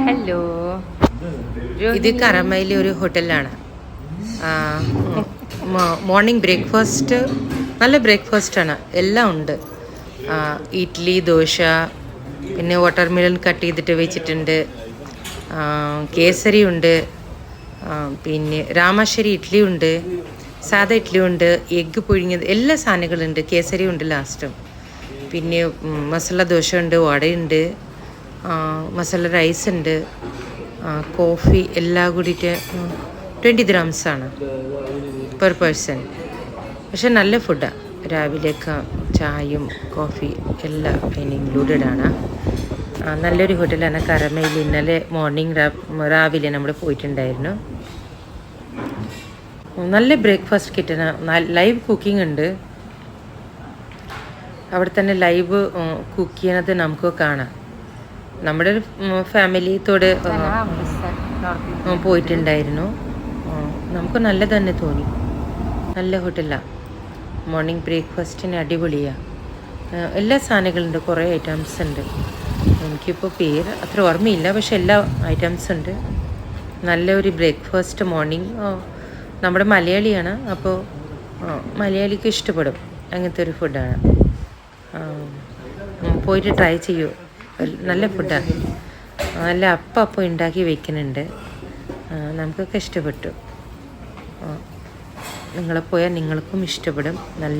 Hello, ഇത് കറമയിലെ ഒരു ഹോട്ടലാണ്. മോർണിംഗ് ബ്രേക്ക്ഫാസ്റ്റ് നല്ല ബ്രേക്ക്ഫാസ്റ്റാണ്, എല്ലാം ഉണ്ട്. ഇഡ്ഡലി, ദോശ, പിന്നെ വാട്ടർമെലൺ കട്ട് ചെയ്തിട്ട് വെച്ചിട്ടുണ്ട്, കേസരി ഉണ്ട്, പിന്നെ രാമശ്ശേരി ഇഡ്ഡലി ഉണ്ട്, സാദാ ഇഡ്ഡലി ഉണ്ട്, എഗ്ഗ് പുഴുങ്ങിയത്, എല്ലാ സാധനങ്ങളുണ്ട്. കേസരി ഉണ്ട് ലാസ്റ്റും. പിന്നെ മസാല ദോശ ഉണ്ട്, വടയുണ്ട്, മസാല റൈസ് ഉണ്ട്, കോഫി എല്ലാം കൂടിയിട്ട് 20 dirhams ആണ് പെർ പേഴ്സൺ. പക്ഷെ നല്ല ഫുഡാണ്. രാവിലേക്ക് ചായയും കോഫി എല്ലാം അതിന് ഇൻക്ലൂഡഡ് ആണ്. നല്ലൊരു ഹോട്ടലാണ് കറമയിൽ. ഇന്നലെ മോർണിംഗ് രാവിലെ നമ്മൾ പോയിട്ടുണ്ടായിരുന്നു. നല്ല ബ്രേക്ക്ഫാസ്റ്റ് കിട്ടണ, ലൈവ് കുക്കിംഗ് ഉണ്ട് അവിടെ തന്നെ. ലൈവ് കുക്ക് ചെയ്യണത് നമുക്ക് കാണാം. നമ്മുടെ ഒരു ഫാമിലിത്തോട് പോയിട്ടുണ്ടായിരുന്നു. നമുക്ക് നല്ല തന്നെ തോന്നി. നല്ല ഹോട്ടലാണ്. മോർണിംഗ് ബ്രേക്ക്ഫാസ്റ്റിന് അടിപൊളിയാണ്. എല്ലാ സാധനങ്ങളുണ്ട്, കുറേ ഐറ്റംസ് ഉണ്ട്. എനിക്കിപ്പോൾ പേര് അത്ര ഓർമ്മയില്ല, പക്ഷെ എല്ലാ ഐറ്റംസ് ഉണ്ട്. നല്ലൊരു ബ്രേക്ക്ഫാസ്റ്റ് മോർണിംഗ്. നമ്മുടെ മലയാളിയാണ്, അപ്പോൾ മലയാളിക്ക് ഇഷ്ടപ്പെടും അങ്ങനത്തെ ഒരു ഫുഡാണ്. പോയിട്ട് ട്രൈ ചെയ്യൂ, നല്ല ഫുഡാണ്. നല്ല അപ്പം ഉണ്ടാക്കി വെക്കുന്നുണ്ട്, നമുക്കൊക്കെ ഇഷ്ടപ്പെട്ടു. നിങ്ങളെ പോയാൽ നിങ്ങൾക്കും ഇഷ്ടപ്പെടും. നല്ല